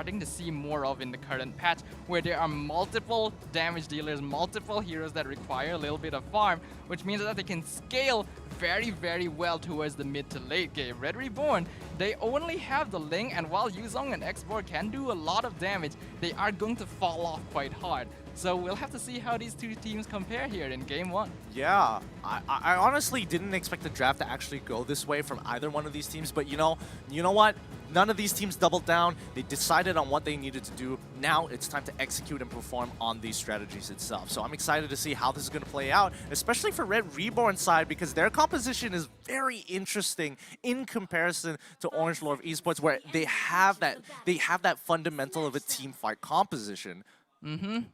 starting to see more of in the current patch, where there are multiple damage dealers, multiple heroes that require a little bit of farm, which means that they can scale very, very well towards the mid to late game. Red Reborn, they only have the Ling, and while Yuzong and Export can do a lot of damage, they are going to fall off quite hard. So we'll have to see how these two teams compare here in Game 1. Yeah, I honestly didn't expect the draft to actually go this way from either one of these teams, but you know what? None of these teams doubled down. They decided on what they needed to do. Now it's time to execute and perform on these strategies itself. So I'm excited to see how this is going to play out, especially for Red Reborn side, because their composition is very interesting in comparison to Orange LOUVRE Esports, where they have that fundamental of a team fight composition.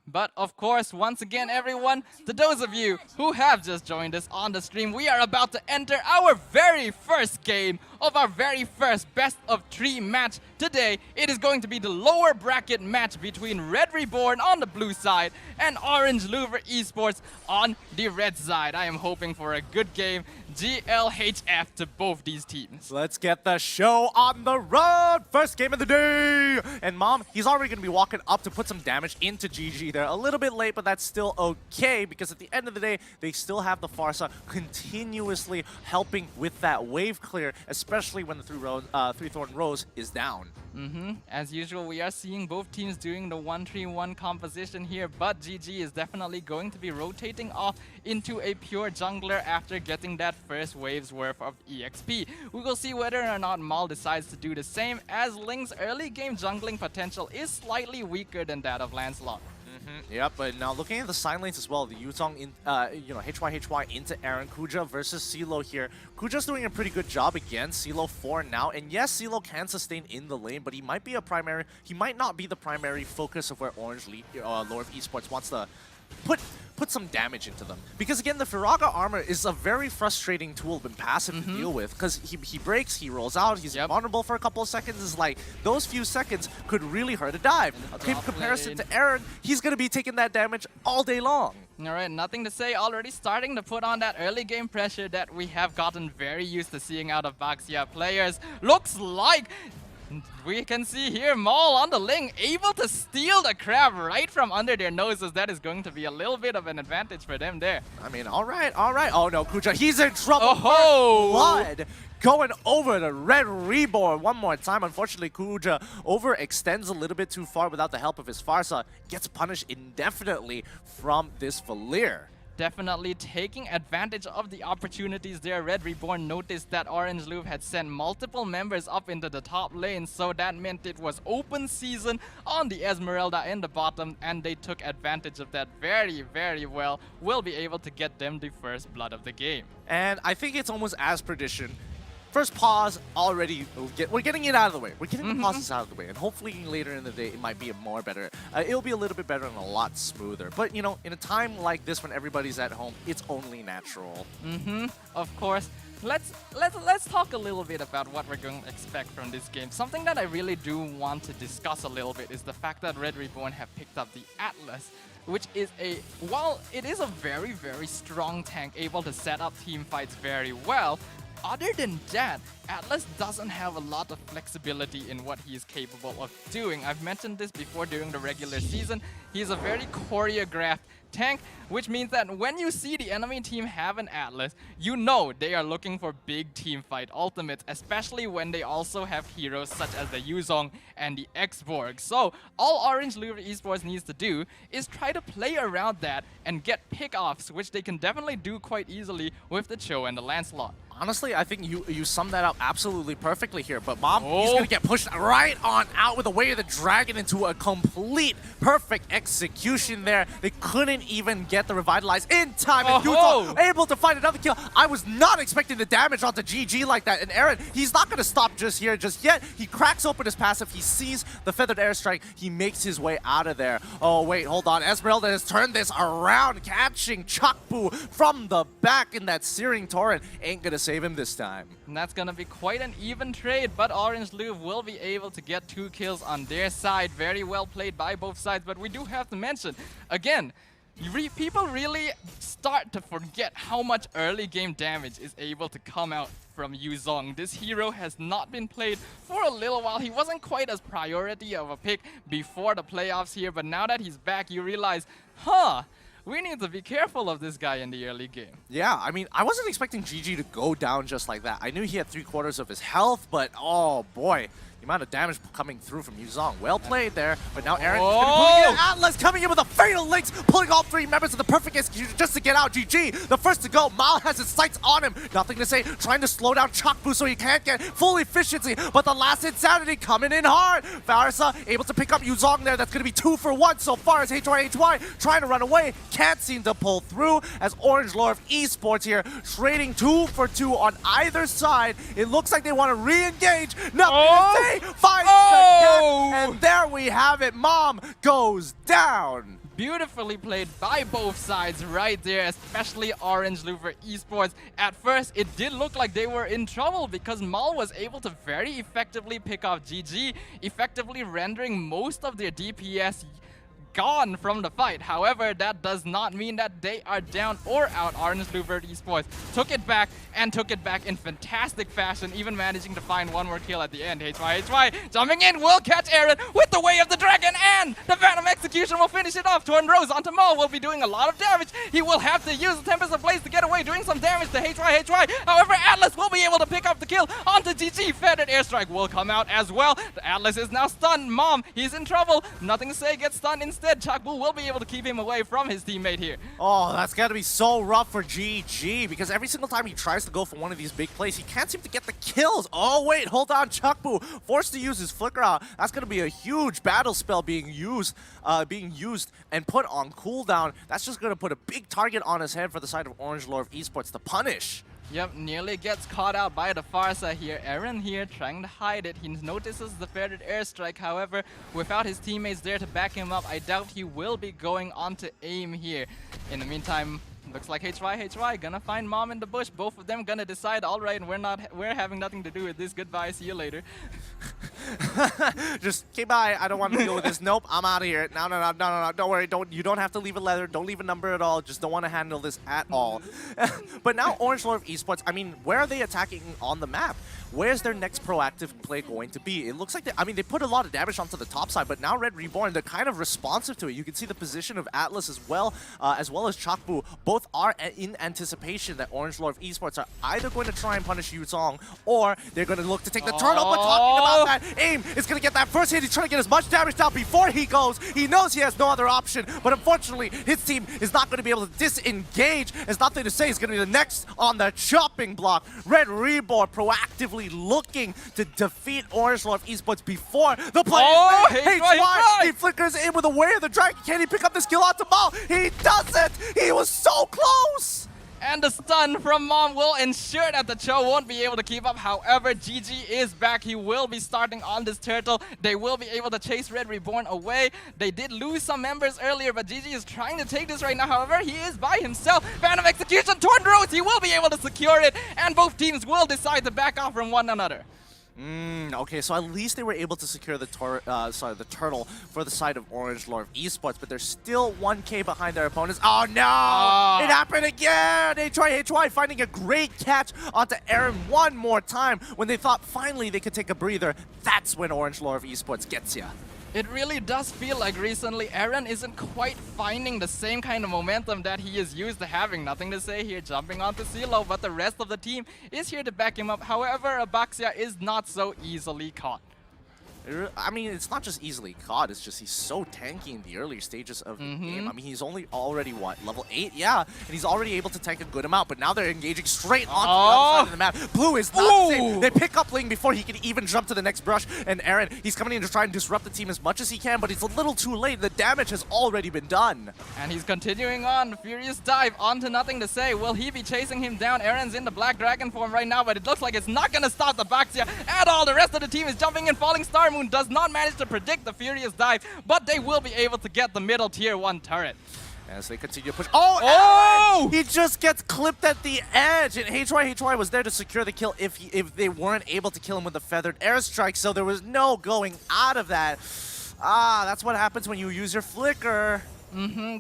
But of course, once again, everyone, to those of you who have just joined us on the stream, we are about to enter our very first game of our very first best of 3 match. Today, it is going to be the lower bracket match between Red Reborn on the blue side and Orange LOUVRE Esports on the red side. I am hoping for a good game, GLHF to both these teams. Let's get the show on the road! First game of the day! And Mom, he's already going to be walking up to put some damage into GG there. A little bit late, but that's still okay, because at the end of the day, they still have the Pharsa continuously helping with that wave clear, especially when the three Thorn Rose is down. As usual, we are seeing both teams doing the 1-3-1 composition here, but GG is definitely going to be rotating off into a pure jungler after getting that first wave's worth of EXP. We will see whether or not Maul decides to do the same, as Ling's early game jungling potential is slightly weaker than that of Lancelot. Yep, but now looking at the side lanes as well, the Yuzong in, HY into Aaron, Kuja versus CeeLo here. Kuja's doing a pretty good job again. CeeLo 4 now, and yes, CeeLo can sustain in the lane, but he might not be the primary focus of where Orange LOUVRE Esports wants to put some damage into them. Because again, the Firaga armor is a very frustrating tool and passive to deal with, because he breaks, he rolls out, he's vulnerable for a couple of seconds. It's like, those few seconds could really hurt a dive. In comparison to Aaron, he's going to be taking that damage all day long. Alright, nothing to say, already starting to put on that early game pressure that we have gotten very used to seeing out of Baxia players. Looks like we can see here Maul on the Ling able to steal the crab right from under their noses. That is going to be a little bit of an advantage for them there. I mean, all right. Oh no, Kuja, he's in trouble. Oh, blood going over the Red Reborn one more time. Unfortunately, Kuja overextends a little bit too far without the help of his Pharsa. Gets punished indefinitely from this Valir. Definitely taking advantage of the opportunities there. Red Reborn noticed that Orange LOUVRE had sent multiple members up into the top lane, so that meant it was open season on the Esmeralda in the bottom, and they took advantage of that very, very well. Will be able to get them the first blood of the game. And I think it's almost as tradition. First pause already, we're getting it out of the way. We're getting the pauses out of the way, and hopefully later in the day it might be more better. It'll be a little bit better and a lot smoother. But you know, in a time like this when everybody's at home, it's only natural. Of course. Let's talk a little bit about what we're going to expect from this game. Something that I really do want to discuss a little bit is the fact that Red Reborn have picked up the Atlas, which is while it is a very, very strong tank able to set up team fights very well, other than that, Atlas doesn't have a lot of flexibility in what he is capable of doing. I've mentioned this before during the regular season. He's a very choreographed tank, which means that when you see the enemy team have an Atlas, you know they are looking for big team fight ultimates, especially when they also have heroes such as the Yuzong and the X-Borg. So all Orange LOUVRE Esports needs to do is try to play around that and get pick-offs, which they can definitely do quite easily with the Cho and the Lancelot. Honestly, I think you summed that up absolutely perfectly here. But Mom, he's going to get pushed right on out with the Way of the Dragon into a complete perfect execution there. They couldn't even get the Revitalize in time. And Yuzong able to find another kill. I was not expecting the damage onto GG like that. And Aaron, he's not going to stop just here just yet. He cracks open his passive. He sees the Feathered Airstrike. He makes his way out of there. Oh, wait, hold on. Esmeralda has turned this around, catching Chakbu from the back in that Searing Torrent. Ain't going to save him this time. And that's gonna be quite an even trade, but Orange LOUVRE will be able to get 2 kills on their side. Very well played by both sides, but we do have to mention, again, People really start to forget how much early game damage is able to come out from Yuzong. This hero has not been played for a little while. He wasn't quite as priority of a pick before the playoffs here, but now that he's back, you realize, we need to be careful of this guy in the early game. Yeah, I mean, I wasn't expecting GG to go down just like that. I knew he had 3/4 of his health, but oh boy. The amount of damage coming through from Yuzong. Well played there, but now Aaron is going to be pulling in. Atlas coming in with a fatal links, pulling all 3 members of the perfect execution just to get out. GG, the first to go. Mal has his sights on him. Nothing to say, trying to slow down Chakbu so he can't get full efficiency, but the last Insanity coming in hard. Varsa able to pick up Yuzong there. That's going to be 2 for 1 so far as HYHY trying to run away. Can't seem to pull through as Orange Lore of Esports here trading 2 for 2 on either side. It looks like they want to re-engage. Nothing to say. Finds the gap, and there we have it. Mom goes down. Beautifully played by both sides right there, especially Orange LOUVRE Esports. At first, it did look like they were in trouble because Mal was able to very effectively pick off GG, effectively rendering most of their DPS gone from the fight. However, that does not mean that they are down or out. Orange LOUVRE Esports took it back in fantastic fashion, even managing to find one more kill at the end. HYHY jumping in will catch Aaron with the Way of the Dragon, and the Phantom Execution will finish it off. Torn Rose onto Mal will be doing a lot of damage. He will have to use the Tempest of Blaze to get away, doing some damage to HYHY. However, Atlas will be able to pick up the kill onto GG. Feathered Airstrike will come out as well. The Atlas is now stunned. Mom, he's in trouble. Nothing to say, gets stunned instead. Chakbu will be able to keep him away from his teammate here. Oh, that's got to be so rough for GG, because every single time he tries to go for one of these big plays, he can't seem to get the kills. Oh, wait, hold on. Chakbu forced to use his flicker out. That's going to be a huge battle spell being used and put on cooldown. That's just going to put a big target on his head for the side of Orange Lore of Esports to punish. Yep, nearly gets caught out by the Farsa here. Aaron here trying to hide it. He notices the feathered airstrike. However, without his teammates there to back him up, I doubt he will be going on to aim here. In the meantime, looks like HYHY gonna find Mom in the bush. Both of them gonna decide, all right, we're having nothing to do with this. Goodbye, see you later. Just, okay, bye. I don't want to deal with this. Nope, I'm out of here. No. Don't worry. You don't have to leave a letter. Don't leave a number at all. Just don't want to handle this at all. But now Orange Lore of Esports, I mean, where are they attacking on the map? Where's their next proactive play going to be? It looks like they put a lot of damage onto the top side, but now Red Reborn, they're kind of responsive to it. You can see the position of Atlas as well as Chakbu. Both are in anticipation that Orange Lore of Esports are either going to try and punish Yuzong, or they're going to look to take the turtle. But talking about that, Aim is going to get that first hit. He's trying to get as much damage down before he goes. He knows he has no other option, but unfortunately, his team is not going to be able to disengage. There's nothing to say. He's going to be the next on the chopping block. Red Reborn proactively looking to defeat Orange Lore of Esports before the play. He flickers in with a Way of the Dragon. Can he pick up this kill onto Mal? He doesn't! He was so close! And the stun from Mom will ensure that the Cho won't be able to keep up. However, GG is back. He will be starting on this turtle. They will be able to chase Red Reborn away. They did lose some members earlier, but GG is trying to take this right now. However, he is by himself. Phantom Execution, Torn Rose, he will be able to secure it, and both teams will decide to back off from one another. Okay, so at least they were able to secure the turtle for the side of Orange Lore of Esports, but they're still 1K behind their opponents. Oh no! It happened again! HYHY finding a great catch onto Aaron one more time when they thought finally they could take a breather. That's when Orange Lore of Esports gets ya. It really does feel like recently Aaron isn't quite finding the same kind of momentum that he is used to having. Nothing to say here, jumping onto CeeLo, but the rest of the team is here to back him up. However, Abaxia is not so easily caught. I mean, it's not just easily caught, it's just he's so tanky in the earlier stages of the game. I mean, he's already, what, level 8? Yeah, and he's already able to tank a good amount, but now they're engaging straight onto the other side of the map. Blue is not safe. They pick up Ling before he can even jump to the next brush, and Aaron, he's coming in to try and disrupt the team as much as he can, but it's a little too late. The damage has already been done. And he's continuing on. Furious dive onto Nothing to Say. Will he be chasing him down? Aaron's in the Black Dragon form right now, but it looks like it's not going to stop the Baxia at all. The rest of the team is jumping in. Falling Star Moon does not manage to predict the Furious dive, but they will be able to get the middle tier 1 turret. As they continue to push. Oh! He just gets clipped at the edge, and HYHY was there to secure the kill if they weren't able to kill him with the feathered airstrike, so there was no going out of that. That's what happens when you use your flicker.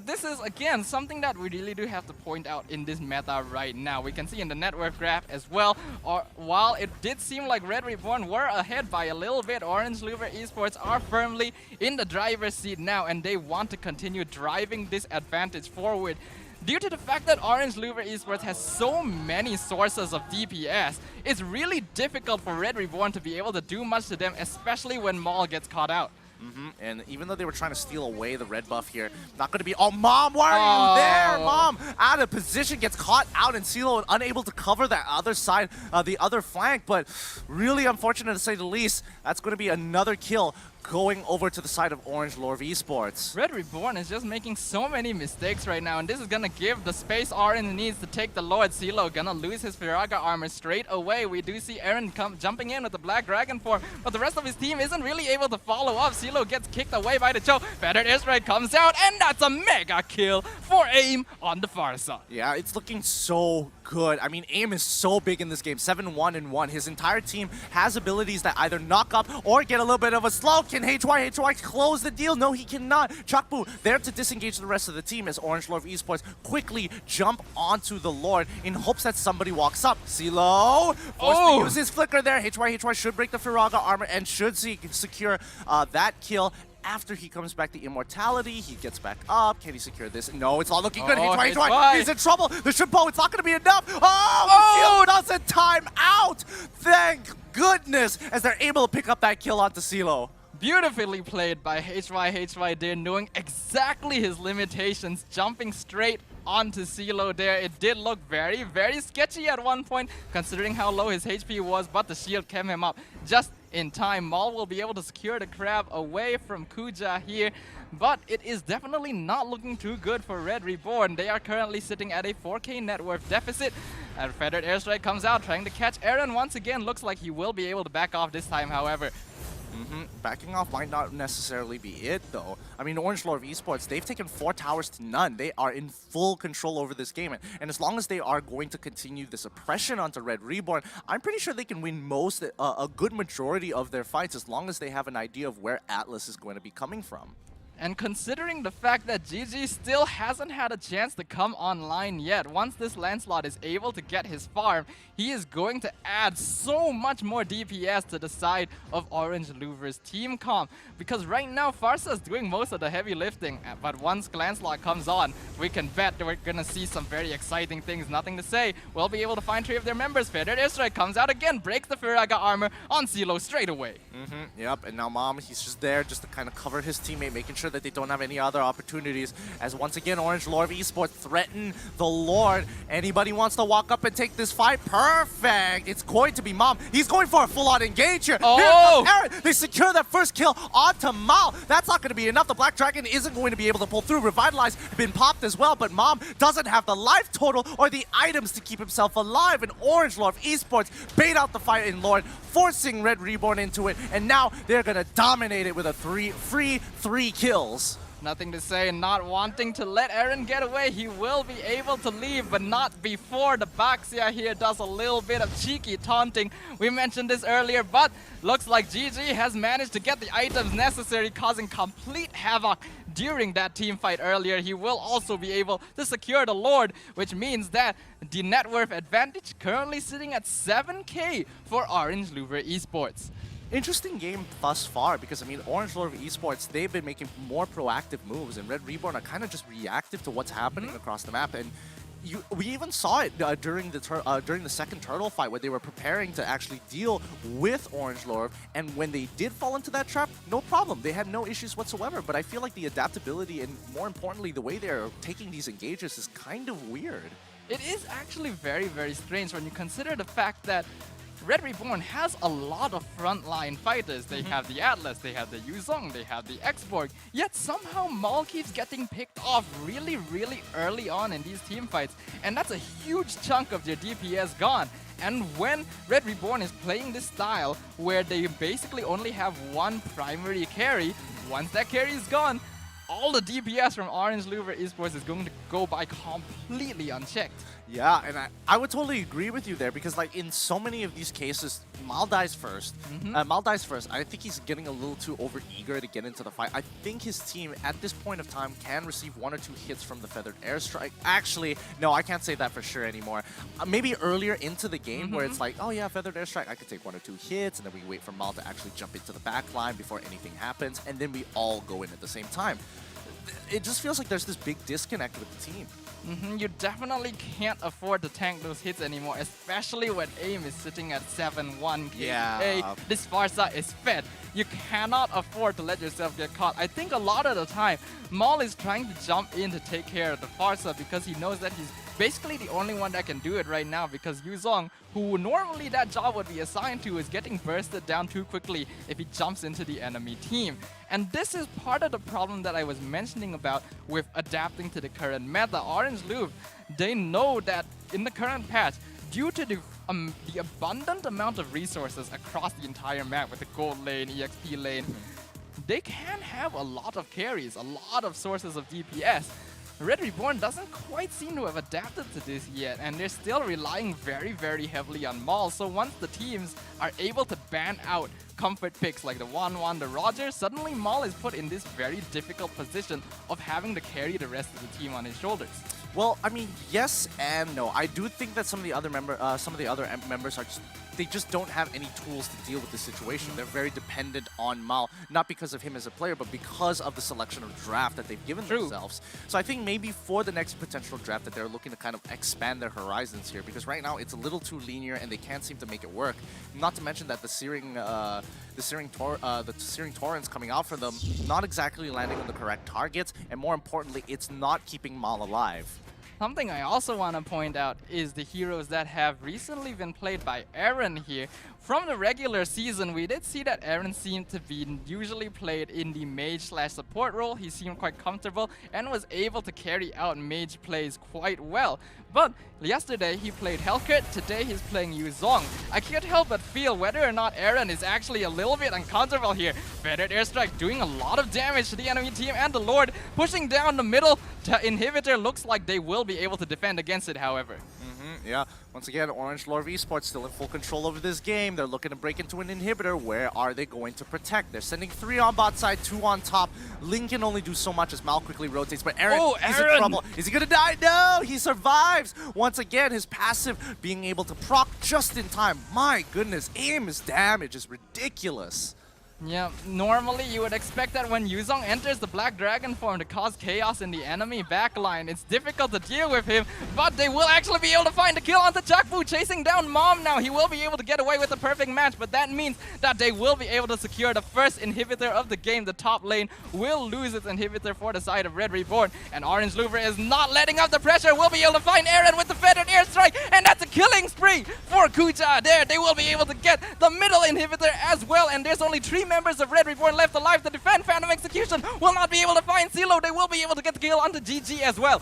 This is, again, something that we really do have to point out in this meta right now. We can see in the network graph as well, or while it did seem like Red Reborn were ahead by a little bit, Orange LOUVRE Esports are firmly in the driver's seat now, and they want to continue driving this advantage forward. Due to the fact that Orange LOUVRE Esports has so many sources of DPS, it's really difficult for Red Reborn to be able to do much to them, especially when Maul gets caught out. And even though they were trying to steal away the red buff here, not going to be... Oh, Mom, why are you there? Mom, out of position, gets caught out, and CeeLo unable to cover that other side, the other flank. But really unfortunate to say the least. That's going to be another kill going over to the side of Orange LOUVRE Esports. Red Reborn is just making so many mistakes right now, and this is gonna give the space Orange needs to take the Lord. CeeLo gonna lose his Firaga armor straight away. We do see Aaron jumping in with the Black Dragon form, but the rest of his team isn't really able to follow up. CeeLo gets kicked away by the Cho. Fettered Airstrike comes out, and that's a mega kill for AIM on the far side. Yeah, it's looking so good. I mean, AIM is so big in this game, 7-1-1. His entire team has abilities that either knock up or get a little bit of a slow. Can HY close the deal? No, he cannot. Chakbu there to disengage the rest of the team as Orange LOUVRE Esports quickly jump onto the Lord in hopes that somebody walks up. CeeLo forced to use his flicker there. HY should break the Firaga armor and should secure that kill. After he comes back to immortality, he gets back up. Can he secure this? No, it's not looking good. HY, he's in trouble. The Shimpo, it's not going to be enough. Oh, the shield doesn't time out. Thank goodness, as they're able to pick up that kill onto CeeLo. Beautifully played by HY there, knowing exactly his limitations, jumping straight onto CeeLo there. It did look very, very sketchy at one point, considering how low his HP was, but the shield kept him up just in time. Maul will be able to secure the crab away from Kuja here, but it is definitely not looking too good for Red Reborn. They are currently sitting at a 4K net worth deficit. And Fettered Airstrike comes out, trying to catch Aaron once again. Looks like he will be able to back off this time, however. Backing off might not necessarily be it, though. I mean, Orange LOUVRE Esports, they've taken 4 towers to none. They are in full control over this game. And as long as they are going to continue this oppression onto Red Reborn, I'm pretty sure they can win a good majority of their fights as long as they have an idea of where Atlas is going to be coming from. And considering the fact that GG still hasn't had a chance to come online yet, once this Lancelot is able to get his farm, he is going to add so much more DPS to the side of Orange LOUVRE's team comp. Because right now, Farsa is doing most of the heavy lifting, but once Lancelot comes on, we can bet that we're gonna see some very exciting things. Nothing to say, we'll be able to find 3 of their members. Fettered Airstrike comes out again, breaks the Firaga armor on CeeLo straight away. Yep, and now Mom, he's just there just to kind of cover his teammate, making sure that they don't have any other opportunities, as once again Orange LOUVRE Esports threaten the Lord. Anybody wants to walk up and take this fight? Perfect! It's going to be Mom. He's going for a full-on engage here. Here comes Aaron. They secure that first kill onto Mal. That's not going to be enough. The Black Dragon isn't going to be able to pull through. Revitalize been popped as well, but Mom doesn't have the life total or the items to keep himself alive, and Orange LOUVRE Esports bait out the fight in Lord, forcing Red Reborn into it, and now they're going to dominate it with a free 3 kills. Nothing to say, not wanting to let Aaron get away. He will be able to leave, but not before the Baxia here does a little bit of cheeky taunting. We mentioned this earlier, but looks like GG has managed to get the items necessary, causing complete havoc during that team fight earlier. He will also be able to secure the Lord, which means that the net worth advantage currently sitting at 7K for Orange LOUVRE Esports. Interesting game thus far, because I mean, Orange LOUVRE Esports, they've been making more proactive moves, and Red Reborn are kind of just reactive to what's happening across the map. And we even saw it during the second turtle fight, where they were preparing to actually deal with Orange LOUVRE, and when they did fall into that trap, no problem. They had no issues whatsoever. But I feel like the adaptability and, more importantly, the way they're taking these engages is kind of weird. It is actually very, very strange when you consider the fact that Red Reborn has a lot of frontline fighters. They have the Atlas, they have the Yuzong, they have the Xborg, yet somehow Maul keeps getting picked off really, really early on in these team fights, and that's a huge chunk of their DPS gone. And when Red Reborn is playing this style where they basically only have one primary carry, once that carry is gone, all the DPS from Orange LOUVRE Esports is going to go by completely unchecked. Yeah, and I would totally agree with you there because like in so many of these cases, Mal dies first. Mal dies first. I think he's getting a little too overeager to get into the fight. I think his team at this point of time can receive 1 or 2 hits from the feathered airstrike. Actually, no, I can't say that for sure anymore. Maybe earlier into the game where it's like, oh yeah, feathered airstrike, I could take 1 or 2 hits, and then we wait for Mal to actually jump into the back line before anything happens, and then we all go in at the same time. It just feels like there's this big disconnect with the team. You definitely can't afford to tank those hits anymore, especially when aim is sitting at 7-1 KDA. Yeah. This Farsa is fed. You cannot afford to let yourself get caught. I think a lot of the time, Maul is trying to jump in to take care of the Farsa because he knows that he's basically the only one that can do it right now, because Yuzong, who normally that job would be assigned to, is getting bursted down too quickly if he jumps into the enemy team. And this is part of the problem that I was mentioning about with adapting to the current meta. Orange Louvre, they know that in the current patch, due to the abundant amount of resources across the entire map with the gold lane, EXP lane, they can have a lot of carries, a lot of sources of DPS. Red Reborn doesn't quite seem to have adapted to this yet, and they're still relying very, very heavily on Maul. So once the teams are able to ban out comfort picks like the 1-1, the Roger, suddenly Maul is put in this very difficult position of having to carry the rest of the team on his shoulders. Well, I mean, yes and no. I do think that some of the other members are they just don't have any tools to deal with the situation. They're very dependent on Mal, not because of him as a player, but because of the selection of draft that they've given themselves. So I think maybe for the next potential draft that they're looking to kind of expand their horizons here, because right now it's a little too linear and they can't seem to make it work. Not to mention that the Searing Torrents coming out for them, not exactly landing on the correct targets, and more importantly, it's not keeping Mal alive. Something I also want to point out is the heroes that have recently been played by Aaron here. From the regular season, we did see that Aaron seemed to be usually played in the mage/support role. He seemed quite comfortable and was able to carry out mage plays quite well. But yesterday he played Hellkurt, today he's playing Yuzong. I can't help but feel whether or not Aaron is actually a little bit uncomfortable here. Feathered airstrike doing a lot of damage to the enemy team, and the Lord pushing down the middle inhibitor. Looks like they will be able to defend against it, however. Yeah, once again, Orange LOUVRE Esports still in full control over this game. They're looking to break into an inhibitor. Where are they going to protect? They're sending 3 on bot side, 2 on top. Lin can only do so much as Mal quickly rotates, but Aaron, he's in trouble. Is he gonna die? No, he survives. Once again, his passive being able to proc just in time. My goodness, aim's damage is ridiculous. Yeah, normally you would expect that when Yuzong enters the Black Dragon form to cause chaos in the enemy backline. It's difficult to deal with him, but they will actually be able to find the kill onto Chakfu, chasing down Mom now. He will be able to get away with a perfect match, but that means that they will be able to secure the first inhibitor of the game. The top lane will lose its inhibitor for the side of Red Reborn, and Orange LOUVRE is not letting up the pressure. Will be able to find Aaron with the feathered airstrike, and that's a killing spree for Kuja there. They will be able to get the middle inhibitor as well, and there's only 3 members of Red Reborn left alive to defend. Phantom Execution will not be able to find CeeLo. They will be able to get the kill onto GG as well.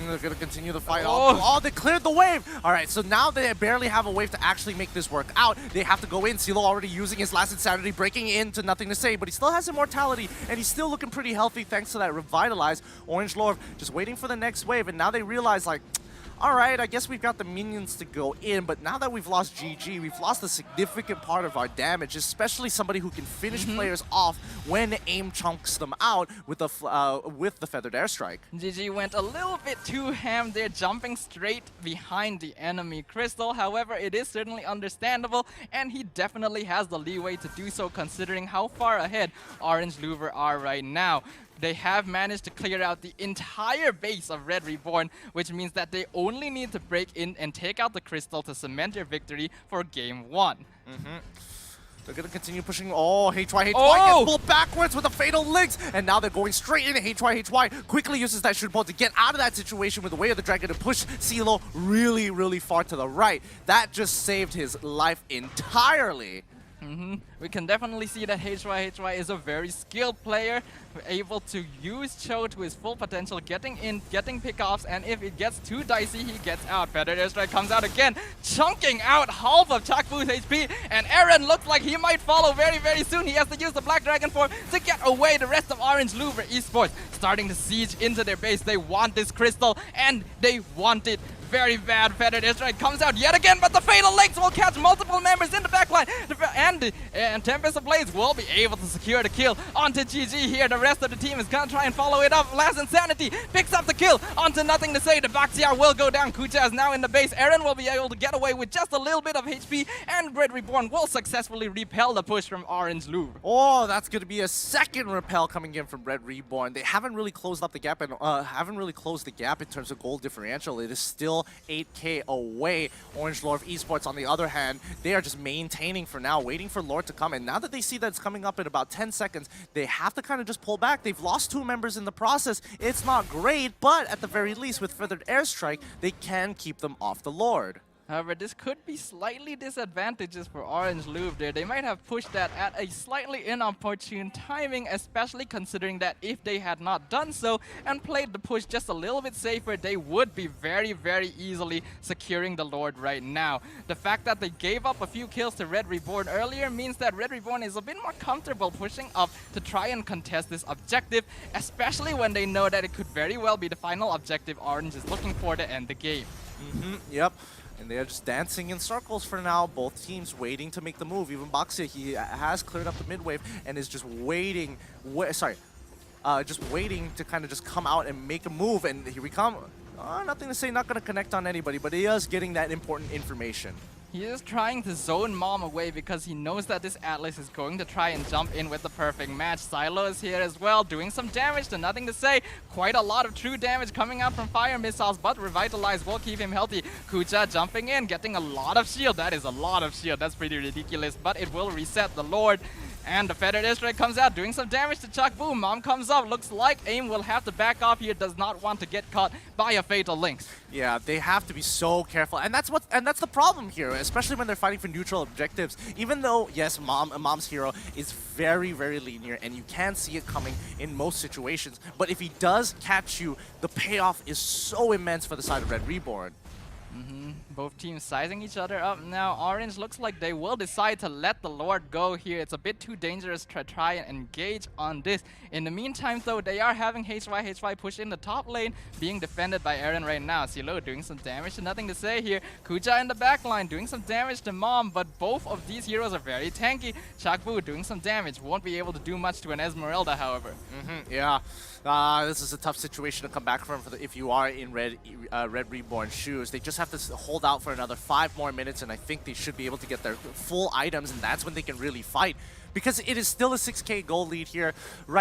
They're going to continue the fight. Oh, they cleared the wave. All right, so now they barely have a wave to actually make this work out. They have to go in. CeeLo already using his last Insanity, breaking into nothing to say, but he still has Immortality, and he's still looking pretty healthy thanks to that Revitalize. Orange LOUVRE just waiting for the next wave, and now they realize, like, all right, I guess we've got the minions to go in, but now that we've lost GG, we've lost a significant part of our damage, especially somebody who can finish players off when aim chunks them out with the feathered airstrike. GG went a little bit too ham there, jumping straight behind the enemy Crystal. However, it is certainly understandable, and he definitely has the leeway to do so considering how far ahead Orange LOUVRE are right now. They have managed to clear out the entire base of Red Reborn, which means that they only need to break in and take out the Crystal to cement their victory for Game 1. They're going to continue pushing. Oh, HY gets pulled backwards with a Fatal Links, and now they're going straight in. HY quickly uses that shoot ball to get out of that situation with the Way of the Dragon to push CeeLo really, really far to the right. That just saved his life entirely. We can definitely see that HY is a very skilled player, able to use Cho to his full potential, getting in, getting pickoffs, and if it gets too dicey, he gets out. Feathered airstrike comes out again, chunking out half of Chakfu's HP, and Aaron looks like he might follow very, very soon. He has to use the Black Dragon form to get away. The rest of Orange LOUVRE Esports starting to siege into their base. They want this crystal, and they want it Very bad. Feathered Airstrike comes out yet again, but the Fatal Links will catch multiple members in the backline. And Tempest of Blades will be able to secure the kill onto GG here. The rest of the team is gonna try and follow it up. Last Insanity picks up the kill onto Nothing to Say. The Baxiar will go down. Kucha is now in the base. Aaron will be able to get away with just a little bit of HP, and Red Reborn will successfully repel the push from Orange Louvre. Oh, that's going to be a second repel coming in from Red Reborn. They haven't really closed up the gap and in terms of gold differential. It is still 8K away. Orange LOUVRE Esports, on the other hand, they are just maintaining for now, waiting for Lord to come. And now that they see that it's coming up in about 10 seconds, they have to kind of just pull back. They've lost 2 members in the process. It's not great, but at the very least, with Feathered Airstrike, they can keep them off the Lord. However, this could be slightly disadvantageous for Orange Louvre there. They might have pushed that at a slightly inopportune timing, especially considering that if they had not done so and played the push just a little bit safer, they would be very, very easily securing the Lord right now. The fact that they gave up a few kills to Red Reborn earlier means that Red Reborn is a bit more comfortable pushing up to try and contest this objective, especially when they know that it could very well be the final objective Orange is looking for to end the game. Yep. And they are just dancing in circles for now. Both teams waiting to make the move. Even Baxia, he has cleared up the mid wave and is just waiting. Just waiting to kind of just come out and make a move. And here we come. Nothing to Say, not going to connect on anybody, but he is getting that important information. He is trying to zone Mom away because he knows that this Atlas is going to try and jump in with the perfect match. Silo is here as well, doing some damage to Nothing to Say. Quite a lot of true damage coming out from fire missiles, but Revitalize will keep him healthy. Kucha jumping in, getting a lot of shield. That is a lot of shield. That's pretty ridiculous, but it will reset the Lord. And the Feathered Airstrike comes out, doing some damage to Chuck. Boom, Mom comes up. Looks like AIM will have to back off here. Does not want to get caught by a Fatal Lynx. Yeah, they have to be so careful, and that's the problem here, especially when they're fighting for neutral objectives. Even though, yes, Mom's hero is very, very linear, and you can see it coming in most situations. But if he does catch you, the payoff is so immense for the side of Red Reborn. Both teams sizing each other up now. Orange looks like they will decide to let the Lord go here. It's a bit too dangerous to try and engage on this. In the meantime, though, they are having HY push in the top lane, being defended by Aaron right now. Silo doing some damage to Nothing to Say here. Kuja in the back line doing some damage to Mom, but both of these heroes are very tanky. Chakbu doing some damage. Won't be able to do much to an Esmeralda, however. Yeah. This is a tough situation to come back from if you are in Red Reborn shoes. They just have to hold out for another 5 more minutes, and I think they should be able to get their full items, and that's when they can really fight. Because it is still a 6K gold lead here.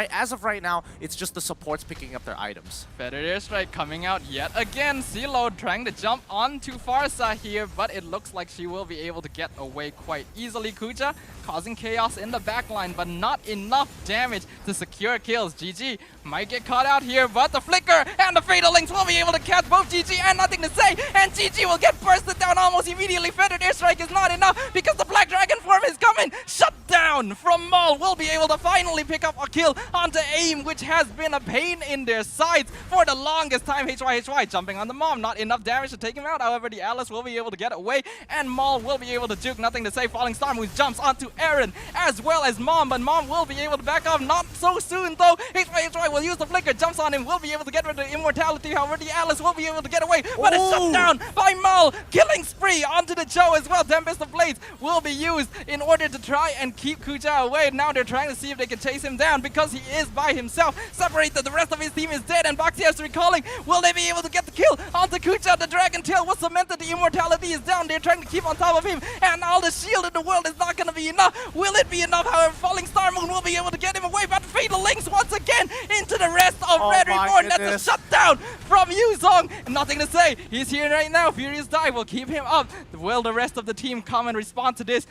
As of right now, it's just the supports picking up their items. Feathered Airstrike coming out yet again. CeeLo trying to jump onto Farsa here, but it looks like she will be able to get away quite easily. Kuja causing chaos in the backline, but not enough damage to secure kills. GG might get caught out here, but the Flicker and the Fatal Lynx will be able to catch both GG and Nothing to Say, and GG will get bursted down almost immediately. Feathered Airstrike is not enough because the Black Dragon form is coming. Shut down from Maul will be able to finally pick up a kill onto AIM, which has been a pain in their sides for the longest time. HY jumping on the Mom, not enough damage to take him out. However, the Atlas will be able to get away, and Maul will be able to juke. Nothing to Say. Falling Star Moon jumps onto Aaron as well as Mom, but Mom will be able to back off. Not so soon though. HY will use the Flicker, jumps on him, will be able to get rid of the immortality. However, the Atlas will be able to get away, but it's shut down by Maul. Killing spree onto the Joe as well. Tempest of Blades will be used in order to try and keep Kuja away. Now they're trying to see if they can chase him down because he is by himself. Separated, the rest of his team is dead, and Baxia is recalling. Will they be able to get the kill onto Kuja? The Dragon Tail was cemented, the immortality is down. They're trying to keep on top of him, and all the shield in the world is not going to be enough. Will it be enough? However, Falling Star Moon will be able to get him away, but Fatal Lynx once again into the rest of Red Reborn. That's a shutdown from Yuzong. Nothing to Say. He's here right now. Furious Dive will keep him up. Will the rest of the team come and respond to this?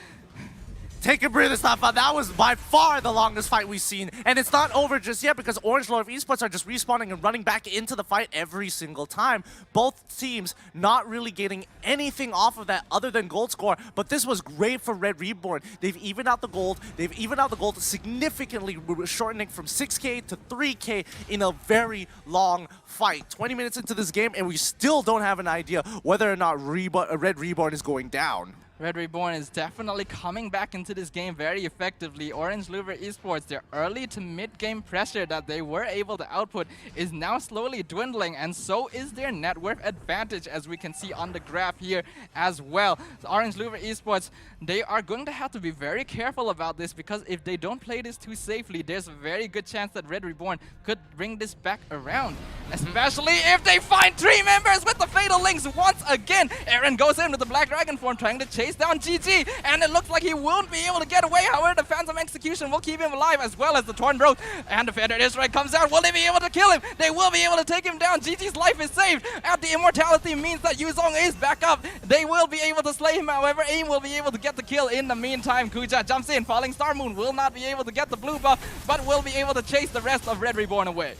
Take a breather, Stafa. That was by far the longest fight we've seen. And it's not over just yet because Orange LOUVRE Esports are just respawning and running back into the fight every single time. Both teams not really getting anything off of that other than gold score. But this was great for Red Reborn. They've evened out the gold. They've evened out the gold significantly, shortening from 6K to 3K in a very long fight. 20 minutes into this game, and we still don't have an idea whether or not Red Reborn is going down. Red Reborn is definitely coming back into this game very effectively. Orange LOUVRE Esports, their early to mid-game pressure that they were able to output is now slowly dwindling, and so is their net worth advantage, as we can see on the graph here as well. So Orange LOUVRE Esports, they are going to have to be very careful about this, because if they don't play this too safely, there's a very good chance that Red Reborn could bring this back around. Especially if they find 3 members with the Fatal Links once again. Aaron goes in with the Black Dragon form, trying to chase down GG, and it looks like he won't be able to get away. However, the Phantom Execution will keep him alive, as well as the Torn Road, and the Feathered Israel comes out. Will they be able to kill him? They will be able to take him down. GG's life is saved, and the immortality means that Yuzong is back up. They will be able to slay him. However, AIM will be able to get the kill in the meantime. Kuja jumps in. Falling Star Moon will not be able to get the blue buff, but will be able to chase the rest of Red Reborn away.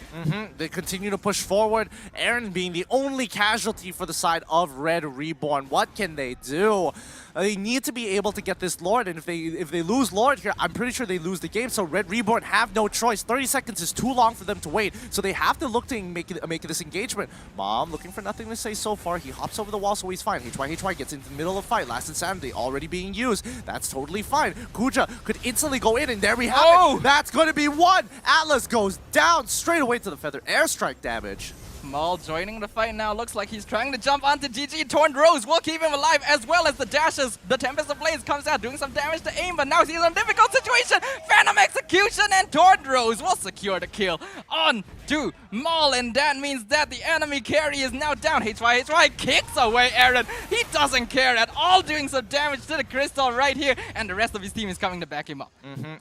They continue to push forward. Aaron being the only casualty for the side of Red Reborn. What can they do? They need to be able to get this Lord, and if they lose Lord here, I'm pretty sure they lose the game. So Red Reborn have no choice. 30 seconds is too long for them to wait, so they have to look to make this engagement. Mom looking for nothing to say so far. He hops over the wall, so he's fine. HY gets into the middle of the fight. Last Insanity already being used. That's totally fine. Kuja could instantly go in, and there we have it. That's going to be one. Atlas goes down straight away to the Feather Airstrike damage. Maul joining the fight now. Looks like he's trying to jump onto GG. Torn Rose will keep him alive, as well as the dashes. The Tempest of Blaze comes out, doing some damage to AIM, but now he's in a difficult situation. Phantom Execution, and Torn Rose will secure the kill on to Maul, and that means that the enemy carry is now down. HY kicks away Aaron. He doesn't care at all, doing some damage to the crystal right here, and the rest of his team is coming to back him up.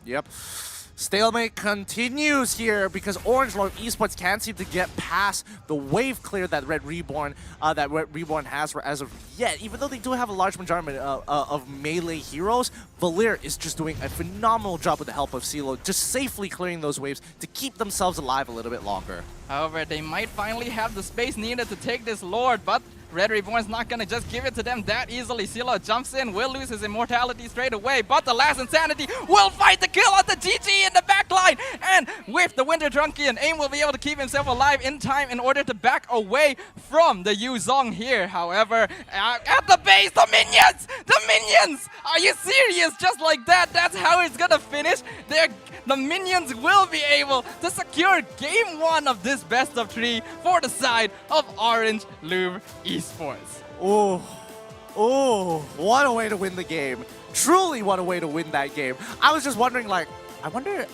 Yep. Stalemate continues here because Orange LOUVRE Esports can't seem to get past the wave clear that Red Reborn has as of yet. Even though they do have a large majority of melee heroes, Valir is just doing a phenomenal job with the help of CeeLo, just safely clearing those waves to keep themselves alive a little bit longer. However, they might finally have the space needed to take this Lord, but Red Reborn's not gonna just give it to them that easily. CeeLo jumps in, will lose his immortality straight away, but the last Insanity will fight the kill on the GG in the backline, and with the Winter Drunkian, AIM will be able to keep himself alive in time in order to back away from the Yuzong here. However, at the base, the minions! The minions! Are you serious? Just like that, that's how it's gonna finish? The minions will be able to secure game 1 of this best of 3 for the side of Orange LOUVRE Esports. Oh, what a way to win the game. Truly what a way to win that game. I was just wondering, like, I wonder